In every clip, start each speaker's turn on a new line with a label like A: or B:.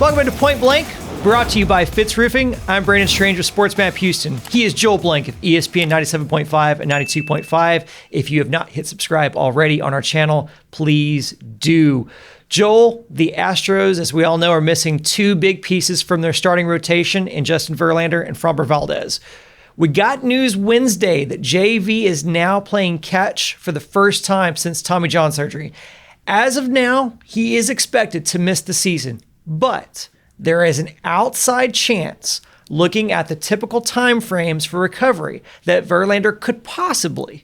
A: Welcome into Point Blank, brought to you by Fitz Roofing. I'm Brandon Strange with Sports Map Houston. He is Joel Blank of ESPN 97.5 and 92.5. If you have not hit subscribe already on our channel, please do. Joel, the Astros, as we all know, are missing two big pieces from their starting rotation in Justin Verlander and Framber Valdez. We got news Wednesday that JV is now playing catch for the first time since Tommy John surgery. As of now, he is expected to miss the season, but there is an outside chance, looking at the typical time frames for recovery, that Verlander could possibly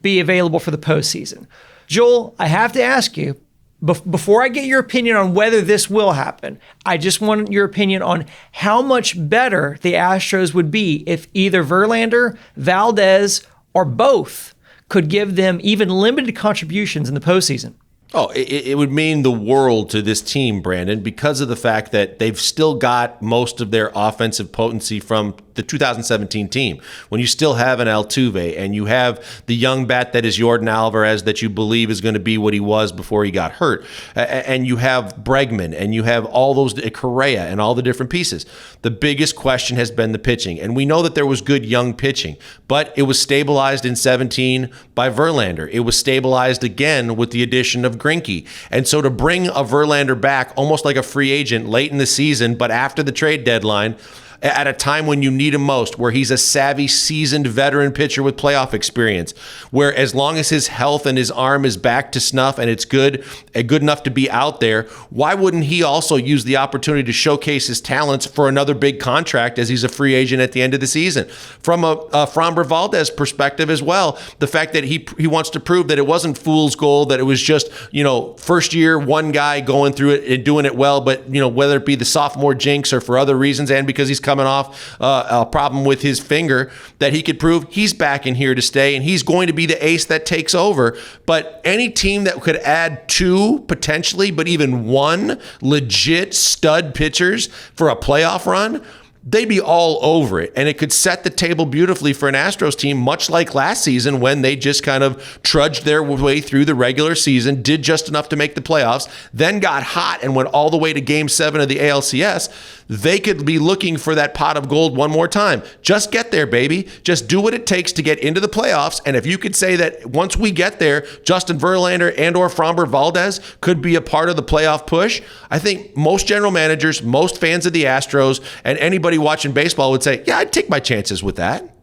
A: be available for the postseason. Joel, I have to ask you, before I get your opinion on whether this will happen, I just want your opinion on how much better the Astros would be if either Verlander, Valdez, or both could give them even limited contributions in the postseason.
B: Oh, it would mean the world to this team, Brandon, because of the fact that they've still got most of their offensive potency from the 2017 team. When you still have an Altuve and you have the young bat that is Yordan Alvarez that you believe is going to be what he was before he got hurt, and you have Bregman and you have all those, Correa and all the different pieces. The biggest question has been the pitching. And we know that there was good young pitching, but it was stabilized in 17 by Verlander. It was stabilized again with the addition of Greinke. And so to bring a Verlander back almost like a free agent late in the season, but after the trade deadline, at a time when you need him most, where he's a savvy, seasoned veteran pitcher with playoff experience, where as long as his health and his arm is back to snuff and it's good enough to be out there, why wouldn't he also use the opportunity to showcase his talents for another big contract as he's a free agent at the end of the season? From a Framber Valdez perspective as well, the fact that he wants to prove that it wasn't fool's gold, that it was just, first year, one guy going through it and doing it well, but, whether it be the sophomore jinx or for other reasons and because he's coming off a problem with his finger, that he could prove he's back in here to stay and he's going to be the ace that takes over. But any team that could add two, potentially, but even one legit stud pitchers for a playoff run, they'd be all over it. And it could set the table beautifully for an Astros team, much like last season when they just kind of trudged their way through the regular season, did just enough to make the playoffs, then got hot and went all the way to Game 7 of the ALCS. They could be looking for that pot of gold one more time. Just get there, baby. Just do what it takes to get into the playoffs. And if you could say that once we get there, Justin Verlander and or Framber Valdez could be a part of the playoff push, I think most general managers, most fans of the Astros, and anybody watching baseball would say, yeah, I'd take my chances with that.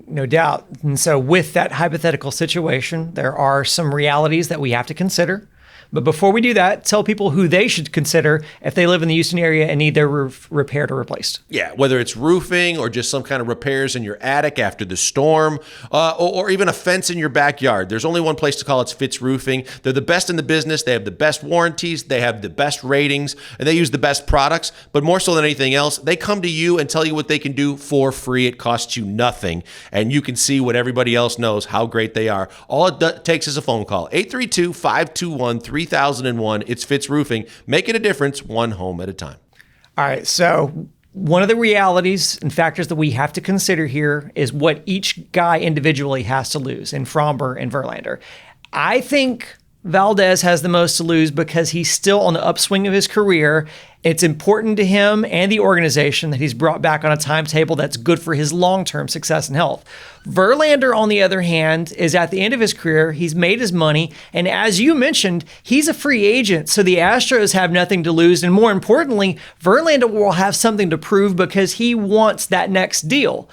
A: No doubt. And so with that hypothetical situation, there are some realities that we have to consider. But before we do that, tell people who they should consider if they live in the Houston area and need their roof repaired or replaced.
B: Yeah, whether it's roofing or just some kind of repairs in your attic after the storm, or even a fence in your backyard. There's only one place to call. It's Fitz Roofing. They're the best in the business. They have the best warranties. They have the best ratings, and they use the best products. But more so than anything else, they come to you and tell you what they can do for free. It costs you nothing, and you can see what everybody else knows, how great they are. All it takes is a phone call, 832-521-3001. It's Fitz Roofing, making a difference one home at a time.
A: All right, so one of the realities and factors that we have to consider here is what each guy individually has to lose in Framber and Verlander. I think Valdez has the most to lose because he's still on the upswing of his career. It's important to him and the organization that he's brought back on a timetable that's good for his long-term success and health. Verlander, on the other hand, is at the end of his career. He's made his money. And as you mentioned, he's a free agent. So the Astros have nothing to lose. And more importantly, Verlander will have something to prove because he wants that next deal.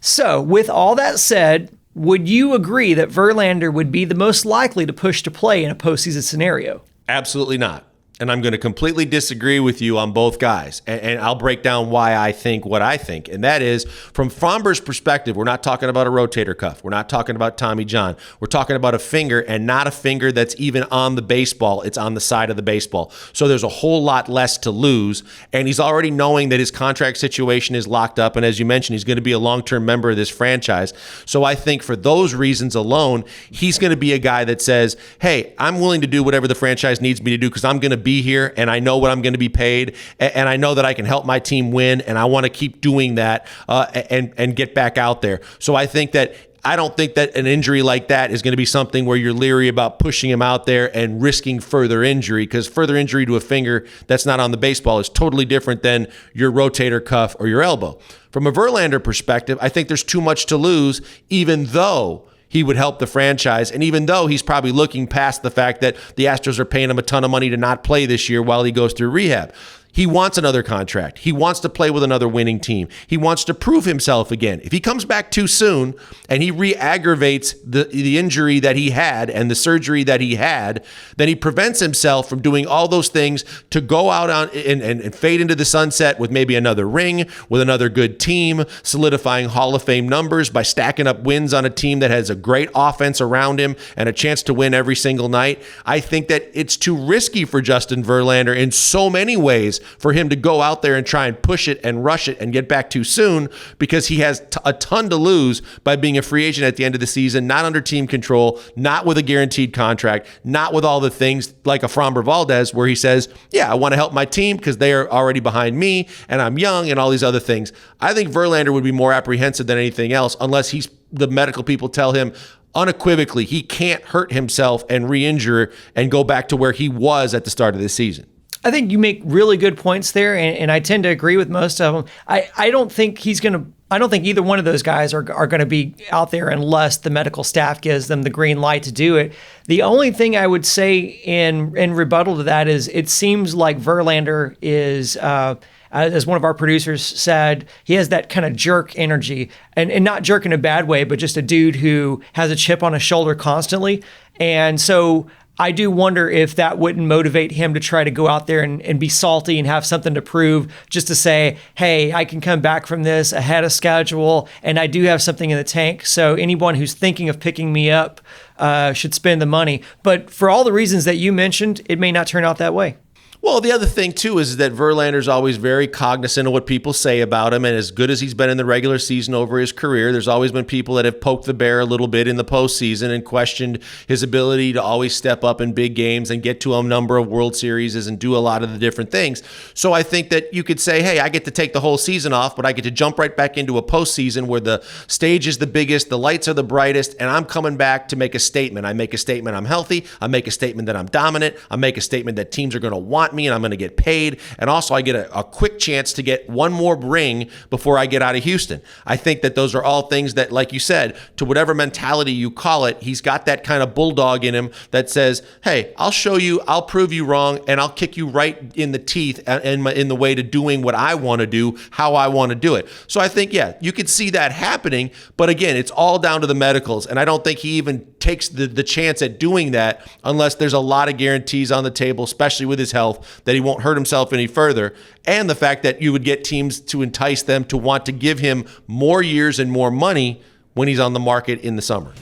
A: So with all that said, would you agree that Verlander would be the most likely to push to play in a postseason scenario?
B: Absolutely not. And I'm going to completely disagree with you on both guys. And I'll break down why I think what I think. And that is, from Framber's perspective, we're not talking about a rotator cuff. We're not talking about Tommy John. We're talking about a finger, and not a finger that's even on the baseball. It's on the side of the baseball. So there's a whole lot less to lose. And he's already knowing that his contract situation is locked up. And as you mentioned, he's going to be a long-term member of this franchise. So I think for those reasons alone, he's going to be a guy that says, hey, I'm willing to do whatever the franchise needs me to do because I'm going to be here and I know what I'm going to be paid, and I know that I can help my team win, and I want to keep doing that and get back out there. So I think that I don't think that an injury like that is going to be something where you're leery about pushing him out there and risking further injury, because further injury to a finger that's not on the baseball is totally different than your rotator cuff or your elbow. From a Verlander perspective, I think there's too much to lose, even though he would help the franchise, and even though he's probably looking past the fact that the Astros are paying him a ton of money to not play this year while he goes through rehab. He wants another contract. He wants to play with another winning team. He wants to prove himself again. If he comes back too soon and he re-aggravates the injury that he had and the surgery that he had, then he prevents himself from doing all those things to go out on and fade into the sunset with maybe another ring, with another good team, solidifying Hall of Fame numbers by stacking up wins on a team that has a great offense around him and a chance to win every single night. I think that it's too risky for Justin Verlander in so many ways for him to go out there and try and push it and rush it and get back too soon, because he has a ton to lose by being a free agent at the end of the season, not under team control, not with a guaranteed contract, not with all the things like a Framber Valdez where he says, yeah, I want to help my team because they are already behind me and I'm young and all these other things. I think Verlander would be more apprehensive than anything else, unless the medical people tell him unequivocally he can't hurt himself and re-injure and go back to where he was at the start of the season.
A: I think you make really good points there, and I tend to agree with most of them. I don't think either one of those guys are going to be out there unless the medical staff gives them the green light to do it. The only thing I would say in rebuttal to that is it seems like Verlander is, as one of our producers said, he has that kind of jerk energy, and not jerk in a bad way, but just a dude who has a chip on his shoulder constantly. And so I do wonder if that wouldn't motivate him to try to go out there and be salty and have something to prove, just to say, hey, I can come back from this ahead of schedule, and I do have something in the tank. So anyone who's thinking of picking me up should spend the money. But for all the reasons that you mentioned, it may not turn out that way.
B: Well, the other thing, too, is that Verlander's always very cognizant of what people say about him. And as good as he's been in the regular season over his career, there's always been people that have poked the bear a little bit in the postseason and questioned his ability to always step up in big games and get to a number of World Series and do a lot of the different things. So I think that you could say, hey, I get to take the whole season off, but I get to jump right back into a postseason where the stage is the biggest, the lights are the brightest, and I'm coming back to make a statement. I make a statement I'm healthy. I make a statement that I'm dominant. I make a statement that teams are going to want me and I'm going to get paid. And also I get a quick chance to get one more ring before I get out of Houston. I think that those are all things that, like you said, to whatever mentality you call it, he's got that kind of bulldog in him that says, hey, I'll show you, I'll prove you wrong, and I'll kick you right in the teeth and in the way to doing what I want to do, how I want to do it. So I think, yeah, you could see that happening. But again, it's all down to the medicals. And I don't think he even takes the chance at doing that unless there's a lot of guarantees on the table, especially with his health, that he won't hurt himself any further, and the fact that you would get teams to entice them to want to give him more years and more money when he's on the market in the summer.